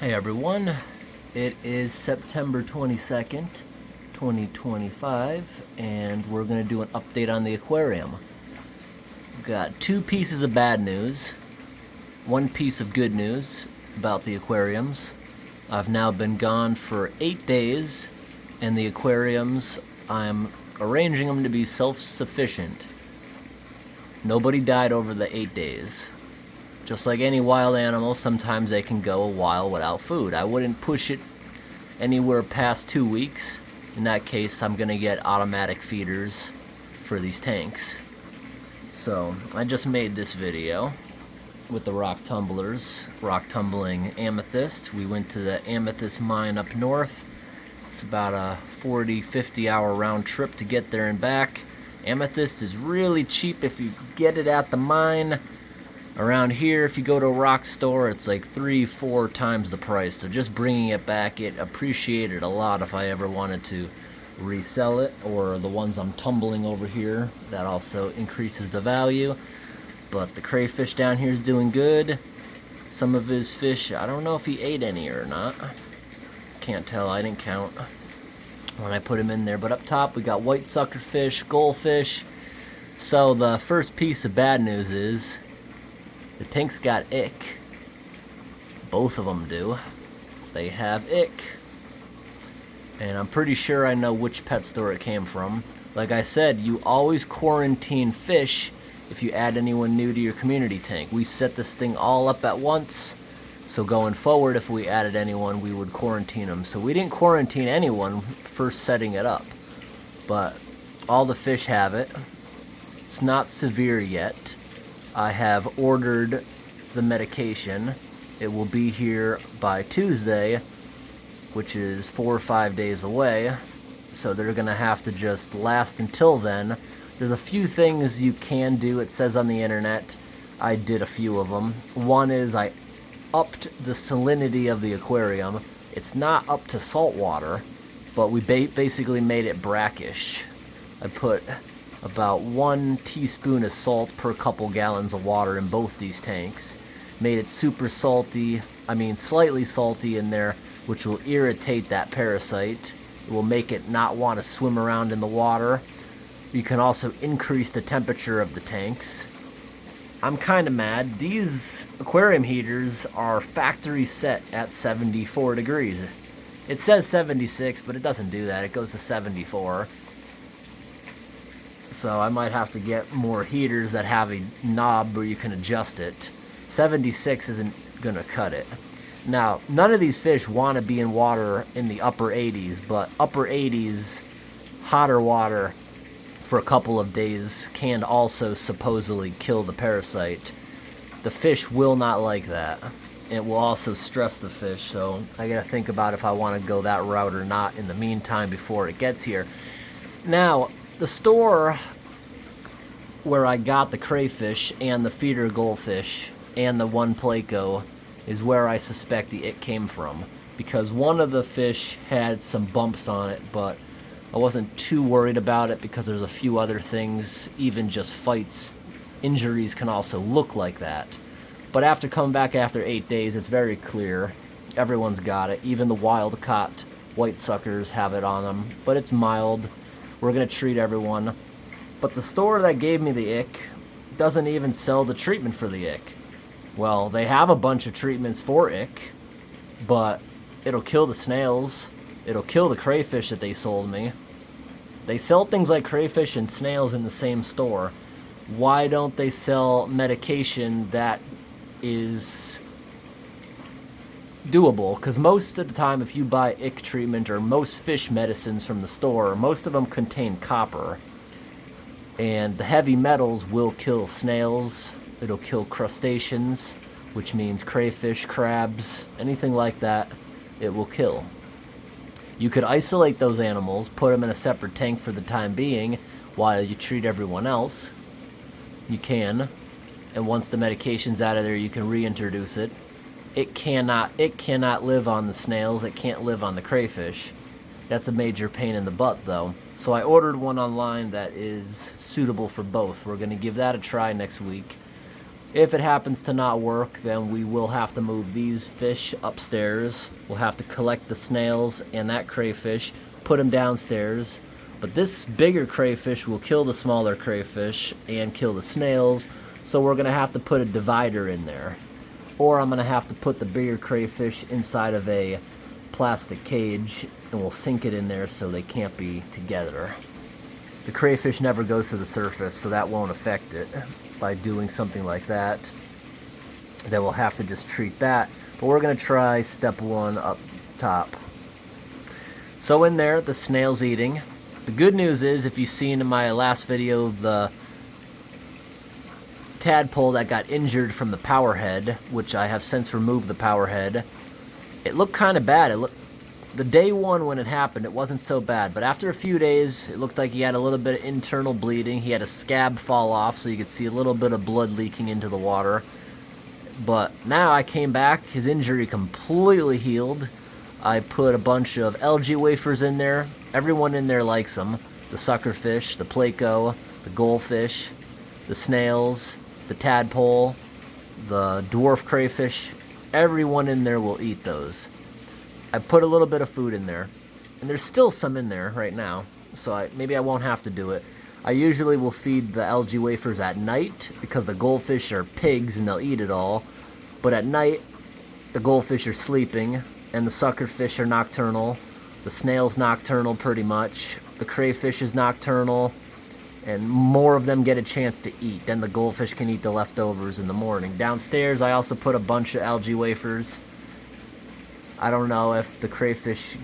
Hey everyone, it is September 22nd, 2025, and we're going to do an update on the aquarium. We've got two pieces of bad news, one piece of good news about the aquariums. I've now been gone for 8 days, and the aquariums, I'm arranging them to be self-sufficient. Nobody died over the 8 days. Just like any wild animal, sometimes they can go a while without food. I wouldn't push it anywhere past 2 weeks. In that case, I'm going to get automatic feeders for these tanks. So, I just made this video with the rock tumblers, rock tumbling amethyst. We went to the amethyst mine up north. It's about a 40-50 hour round trip to get there and back. Amethyst is really cheap if you get it at the mine. Around here, if you go to a rock store, it's like 3-4 times the price. So just bringing it back, it appreciated a lot if I ever wanted to resell it. Or the ones I'm tumbling over here, that also increases the value. But the crayfish down here is doing good. Some of his fish, I don't know if he ate any or not. Can't tell, I didn't count when I put him in there. But up top, we got white suckerfish, goldfish. So the first piece of bad news is the tanks got ick. Both of them do. They have ick. And I'm pretty sure I know which pet store it came from. Like I said, you always quarantine fish if you add anyone new to your community tank. We set this thing all up at once. So going forward, if we added anyone, we would quarantine them. So we didn't quarantine anyone first setting it up. But all the fish have it. It's not severe yet. I have ordered the medication. It will be here by Tuesday, which is 4 or 5 days away. So they're going to have to just last until then. There's a few things you can do. It says on the internet. I did a few of them. One is I upped the salinity of the aquarium. It's not up to salt water, but we basically made it brackish. I put about 1 teaspoon of salt per couple gallons of water in both these tanks. Made it super salty, slightly salty in there, which will irritate that parasite. It will make it not want to swim around in the water. You can also increase the temperature of the tanks. I'm kind of mad. These aquarium heaters are factory set at 74 degrees. It says 76, but it doesn't do that. It goes to 74. So I might have to get more heaters that have a knob where you can adjust it. 76 isn't going to cut it. Now, none of these fish want to be in water in the upper 80s, but upper 80s, hotter water for a couple of days can also supposedly kill the parasite. The fish will not like that. It will also stress the fish, so I got to think about if I want to go that route or not in the meantime before it gets here. Now, the store where I got the crayfish and the feeder goldfish and the one Placo is where I suspect the it came from, because one of the fish had some bumps on it, but I wasn't too worried about it because there's a few other things, even just fights, injuries can also look like that. But after coming back after 8 days, it's very clear everyone's got it. Even the wild caught white suckers have it on them, but it's mild. We're going to treat everyone. But the store that gave me the ick doesn't even sell the treatment for the ick. Well, they have a bunch of treatments for ick, but it'll kill the snails. It'll kill the crayfish that they sold me. They sell things like crayfish and snails in the same store. Why don't they sell medication that is doable? Because most of the time, if you buy ick treatment or most fish medicines from the store, most of them contain copper. And the heavy metals will kill snails. It'll kill crustaceans, which means crayfish, crabs, anything like that, it will kill. You could isolate those animals, put them in a separate tank for the time being, while you treat everyone else. You can. And once the medication's out of there, you can reintroduce it. It cannot live on the snails. It can't live on the crayfish. That's a major pain in the butt, though. So I ordered one online that is suitable for both. We're going to give that a try next week. If it happens to not work, then we will have to move these fish upstairs. We'll have to collect the snails and that crayfish, put them downstairs. But this bigger crayfish will kill the smaller crayfish and kill the snails, so we're going to have to put a divider in there. Or I'm going to have to put the bigger crayfish inside of a plastic cage, and we'll sink it in there so they can't be together. The crayfish never goes to the surface, so that won't affect it by doing something like that. Then we'll have to just treat that. But we're going to try step one up top. So in there, the snail's eating. The good news is, if you've seen in my last video, the tadpole that got injured from the power head, which I have since removed the power head, it looked kind of bad. The day one when it happened, it wasn't so bad, but after a few days, it looked like he had a little bit of internal bleeding. He had a scab fall off, so you could see a little bit of blood leaking into the water. But now I came back, his injury completely healed. I put a bunch of algae wafers in there. Everyone in there likes them. The suckerfish, the pleco, the goldfish, the snails, the tadpole, the dwarf crayfish. Everyone in there will eat those. I put a little bit of food in there, and there's still some in there right now, so maybe I won't have to do it. I usually will feed the algae wafers at night because the goldfish are pigs and they'll eat it all. But at night, the goldfish are sleeping, and the suckerfish are nocturnal. The snail's nocturnal pretty much. The crayfish is nocturnal, and more of them get a chance to eat. Then the goldfish can eat the leftovers in the morning. Downstairs, I also put a bunch of algae wafers. I don't know if the crayfish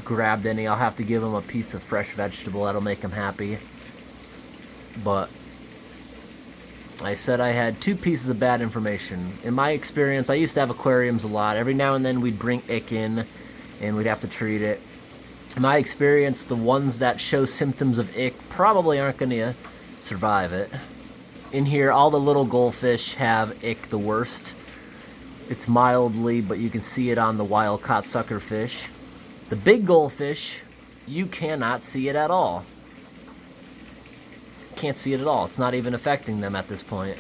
grabbed any. I'll have to give them a piece of fresh vegetable. That'll make them happy. But I said I had 2 pieces of bad information. In my experience, I used to have aquariums a lot. Every now and then we'd bring ick in and we'd have to treat it. In my experience, the ones that show symptoms of ick probably aren't going to survive it. In here, all the little goldfish have ick the worst. It's mildly, but you can see it on the wild-caught suckerfish. The big goldfish, you cannot see it at all. Can't see it at all. It's not even affecting them at this point.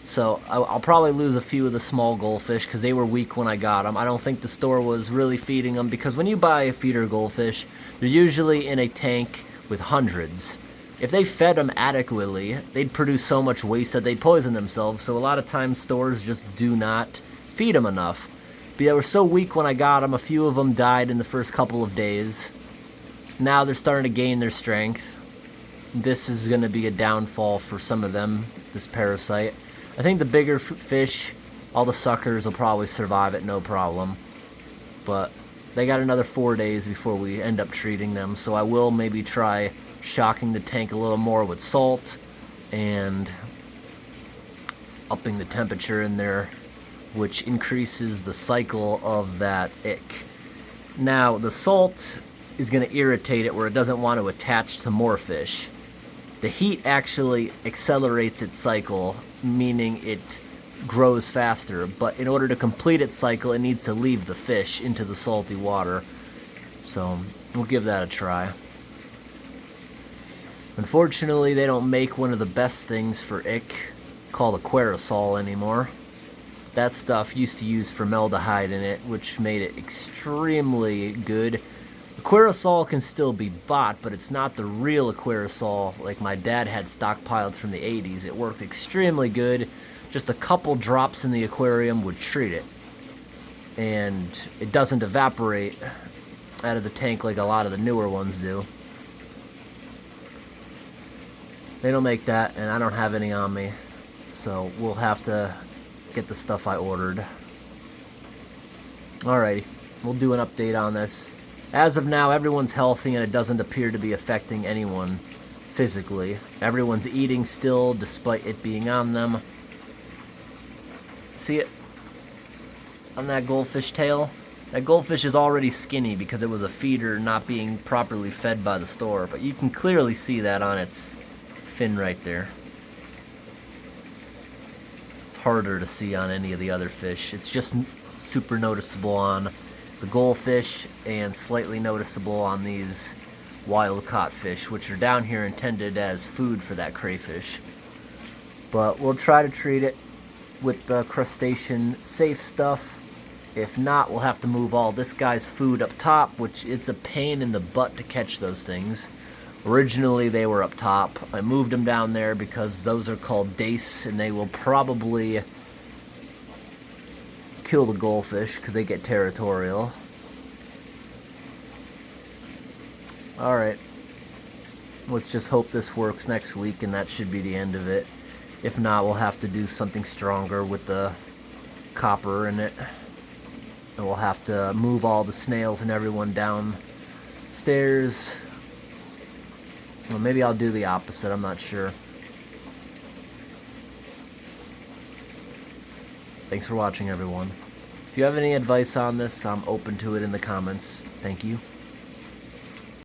So I'll probably lose a few of the small goldfish because they were weak when I got them. I don't think the store was really feeding them, because when you buy a feeder goldfish, they're usually in a tank with hundreds. If they fed them adequately, they'd produce so much waste that they'd poison themselves. So a lot of times stores just do not feed them enough. But they were so weak when I got them, a few of them died in the first couple of days. Now they're starting to gain their strength. This is going to be a downfall for some of them, this parasite. I think the bigger fish, all the suckers, will probably survive it no problem. But they got another 4 days before we end up treating them, so I will maybe try shocking the tank a little more with salt and upping the temperature in there, which increases the cycle of that ick. Now, the salt is going to irritate it where it doesn't want to attach to more fish. The heat actually accelerates its cycle, meaning it grows faster, but in order to complete its cycle, it needs to leave the fish into the salty water. So, we'll give that a try. Unfortunately, they don't make one of the best things for ick, called Aquarisol, anymore. That stuff used to use formaldehyde in it, which made it extremely good. Aquarisol can still be bought, but it's not the real Aquarisol like my dad had stockpiled from the 80s. It worked extremely good. Just a couple drops in the aquarium would treat it. And it doesn't evaporate out of the tank like a lot of the newer ones do. They don't make that, and I don't have any on me. So we'll have to get the stuff I ordered. Alrighty, we'll do an update on this. As of now, everyone's healthy and it doesn't appear to be affecting anyone physically. Everyone's eating still despite it being on them. See it on that goldfish tail? That goldfish is already skinny because it was a feeder not being properly fed by the store, but you can clearly see that on its fin right there. It's harder to see on any of the other fish. It's just super noticeable on the goldfish and slightly noticeable on these wild-caught fish, which are down here intended as food for that crayfish. But we'll try to treat it. with the crustacean safe stuff. If not, we'll have to move all this guy's food up top, which it's a pain in the butt to catch those things. Originally, they were up top. I moved them down there because those are called dace, and they will probably kill the goldfish because they get territorial. Alright. Let's just hope this works next week, and that should be the end of it. If not, we'll have to do something stronger with the copper in it. And we'll have to move all the snails and everyone downstairs. Well, maybe I'll do the opposite, I'm not sure. Thanks for watching, everyone. If you have any advice on this, I'm open to it in the comments. Thank you.